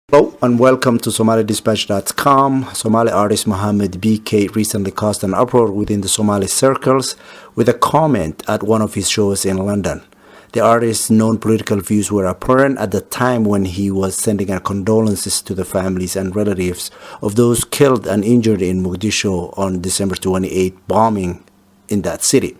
Hello and welcome to SomaliDispatch.com. Somali artist Mohammed BK recently caused an uproar within the Somali circles with a comment at one of his shows in London. The artist's known political views were apparent at the time when he was sending our condolences to the families and relatives of those killed and injured in Mogadishu on December 28 bombing in that city,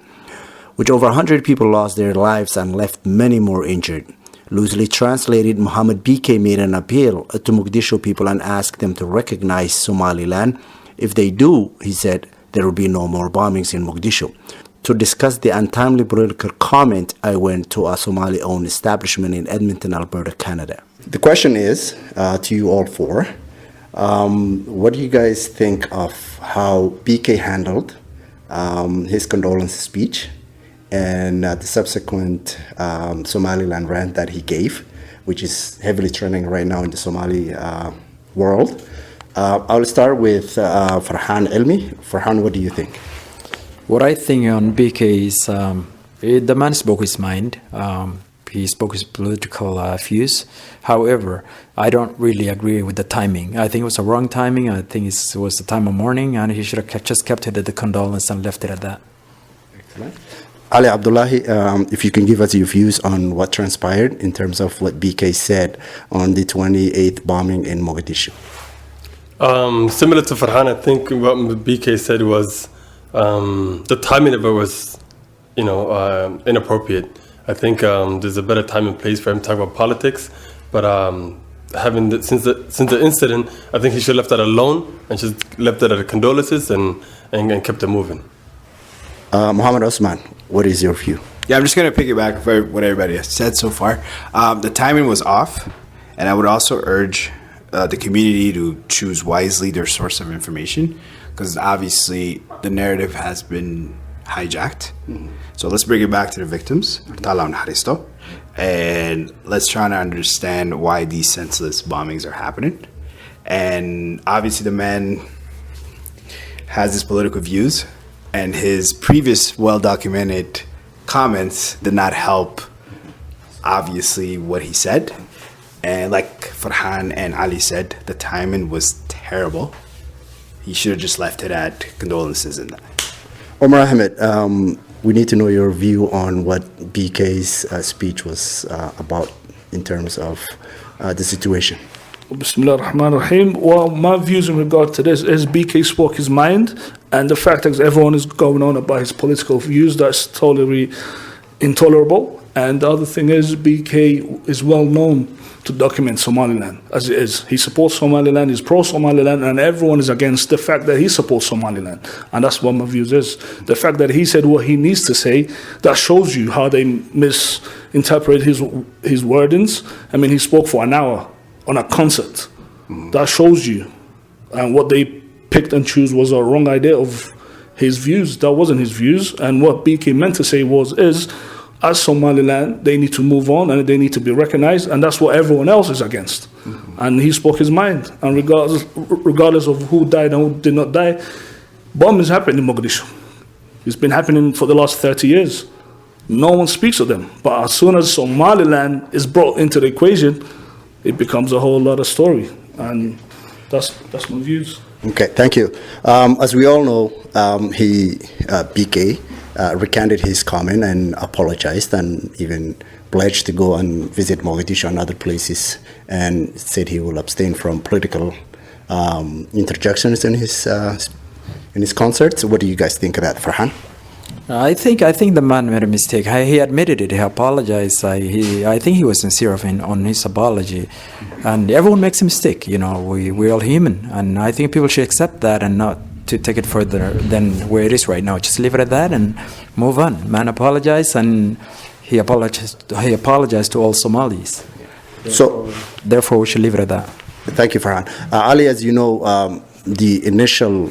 which over 100 people lost their lives and left many more injured. Loosely translated, Mohammed BK made an appeal to Mogadishu people and asked them to recognize Somaliland. If they do, he said, there will be no more bombings in Mogadishu. To discuss the untimely political comment, I went to a Somali-owned establishment in Edmonton, Alberta, Canada. The question is, to you all four, what do you guys think of how BK handled his condolence speech and the subsequent Somaliland rant that he gave, which is heavily trending right now in the Somali world? I'll start with Farhan Elmi. Farhan, what do you think? What I think on BK is the man spoke his mind. He spoke his political views. However, I don't really agree with the timing. I think it was a wrong timing. I think it was the time of mourning, and he should have just kept it at the condolence and left it at that. Excellent. Ali Abdullahi, if you can give us your views on what transpired in terms of what BK said on the 28th bombing in Mogadishu. Similar to Farhan, I think what BK said was the timing of it was, inappropriate. I think there's a better time and place for him to talk about politics, but since the incident, I think he should have left that alone and just left it at condolences and kept it moving. Muhammad Osman, what is your view? Yeah, I'm just going to piggyback for what everybody has said so far. The timing was off, and I would also urge the community to choose wisely their source of information, because obviously the narrative has been hijacked. Mm-hmm. So let's bring it back to the victims, and let's try to understand why these senseless bombings are happening. And obviously the man has his political views, and his previous well-documented comments did not help, obviously, what he said. And like Farhan and Ali said, the timing was terrible. He should have just left it at condolences and that. Omar Ahmed, we need to know your view on what BK's speech was about in terms of the situation. Bismillah ar-Rahman ar-Rahim. Well, my views in regard to this is BK spoke his mind, and the fact that everyone is going on about his political views, that's totally intolerable. And the other thing is, BK is well known to document Somaliland as it is. He supports Somaliland, he's pro-Somaliland, and everyone is against the fact that he supports Somaliland. And that's what my views is. The fact that he said what he needs to say, that shows you how they misinterpret his wordings. I mean, he spoke for an hour on a concert. That shows you. And what they picked and chose was a wrong idea of his views. That wasn't his views. And what BK meant to say is, as Somaliland, they need to move on and they need to be recognized. And that's what everyone else is against. Mm-hmm. And he spoke his mind. And regardless of who died and who did not die, bombings happened in Mogadishu. It's been happening for the last 30 years. No one speaks of them. But as soon as Somaliland is brought into the equation, it becomes a whole lot of story, and that's my views. Okay, thank you. As we all know, BK recanted his comment and apologized, and even pledged to go and visit Mogadishu and other places, and said he will abstain from political interjections in his concerts. What do you guys think of that, Farhan? I think the man made a mistake. He admitted it. He apologized. I think he was sincere on his apology. And everyone makes a mistake. We're all human. And I think people should accept that and not to take it further than where it is right now. Just leave it at that and move on. Man apologized, and he apologized to all Somalis. So therefore, we should leave it at that. Thank you, Farhan. Ali, as you know, the initial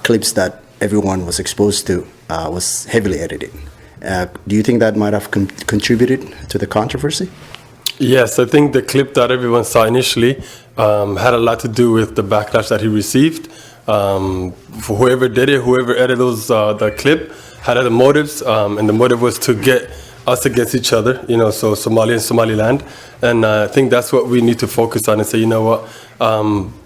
clips that everyone was exposed to was heavily edited. Do you think that might have contributed to the controversy? Yes, I think the clip that everyone saw initially had a lot to do with the backlash that he received. For whoever did it, whoever edited the clip, had other motives, and the motive was to get us against each other, so Somalia and Somaliland. And I think that's what we need to focus on and say, you know what,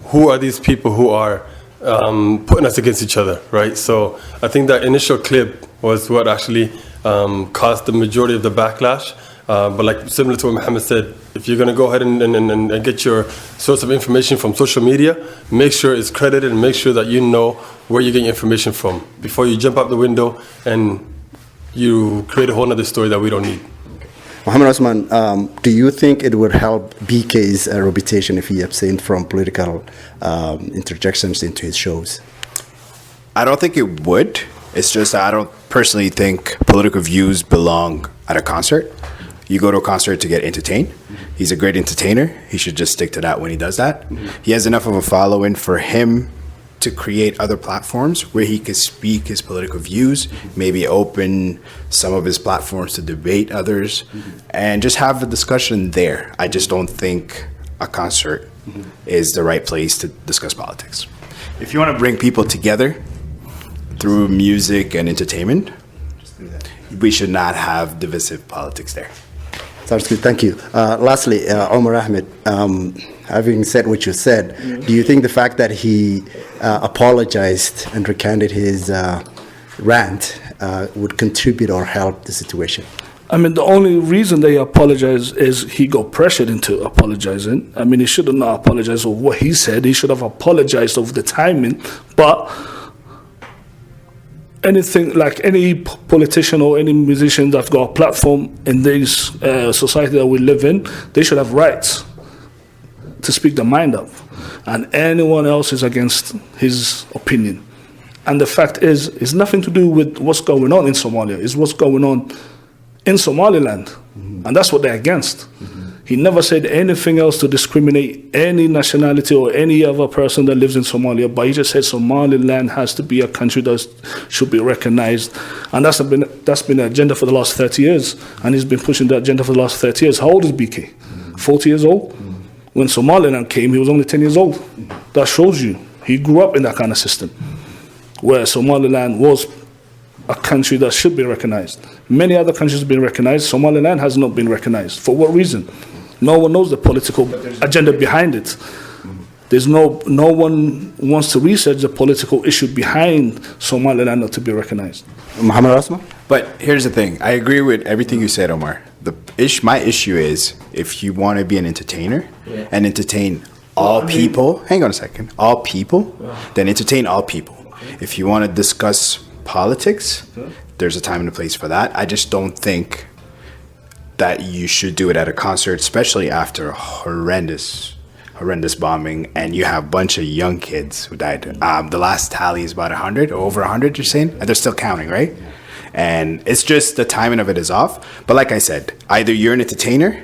who are these people who are putting us against each other, right? So I think that initial clip was what actually caused the majority of the backlash. But like similar to what Mohammed said, if you're going to go ahead and get your source of information from social media, make sure it's credited and make sure that you know where you're getting information from before you jump out the window and you create a whole other story that we don't need. Mohammed Osman, do you think it would help BK's reputation if he abstained from political interjections into his shows? I don't think it would. It's just I don't personally think political views belong at a concert. You go to a concert to get entertained. He's a great entertainer. He should just stick to that when he does that. He has enough of a following for him to create other platforms where he could speak his political views, maybe open some of his platforms to debate others, and just have a discussion there. I just don't think a concert is the right place to discuss politics. If you want to bring people together through music and entertainment, we should not have divisive politics there. Sounds good. Thank you. Lastly, Omar Ahmed, having said what you said, do you think the fact that he apologized and recanted his rant would contribute or help the situation? I mean, the only reason they apologize is he got pressured into apologizing. I mean, he should have not apologized for what he said. He should have apologized over the timing. But anything like any politician or any musician that's got a platform in this society that we live in, they should have rights to speak their mind up. And anyone else is against his opinion. And the fact is, it's nothing to do with what's going on in Somalia. It's what's going on in Somaliland. And that's what they're against. He never said anything else to discriminate any nationality or any other person that lives in Somalia, but he just said Somaliland has to be a country that should be recognized. And that's been the agenda for the last 30 years. And he's been pushing that agenda for the last 30 years. How old is BK? 40 years old? When Somaliland came, he was only 10 years old. That shows you. He grew up in that kind of system, where Somaliland was a country that should be recognized. Many other countries have been recognized. Somaliland has not been recognized. For what reason? No one knows the political agenda behind it. There's no one wants to research the political issue behind Somaliland not to be recognized. Mohammed Osman? But here's the thing. I agree with everything you said, Omar. My issue is if you want to be an entertainer and entertain all people, hang on a second, all people, then entertain all people. If you want to discuss politics, there's a time and a place for that. I just don't think that you should do it at a concert, especially after a horrendous bombing, and you have a bunch of young kids who died. The last tally is about 100, or over 100, you're saying? And they're still counting, right? And it's just the timing of it is off. But like I said, either you're an entertainer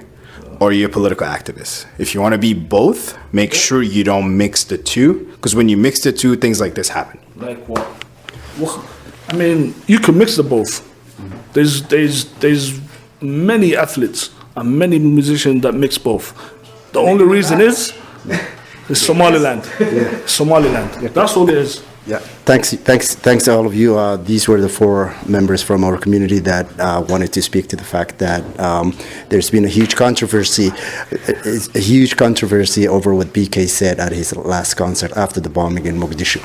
or you're a political activist. If you want to be both, make sure you don't mix the two, because when you mix the two, things like this happen. Like what? Well, I mean, you can mix the both. There's many athletes and many musicians that mix both. The only reason is Somaliland. Somaliland. That's all it is. Yeah. Thanks to all of you. These were the 4 members from our community that wanted to speak to the fact that there's been a huge controversy over what BK said at his last concert after the bombing in Mogadishu.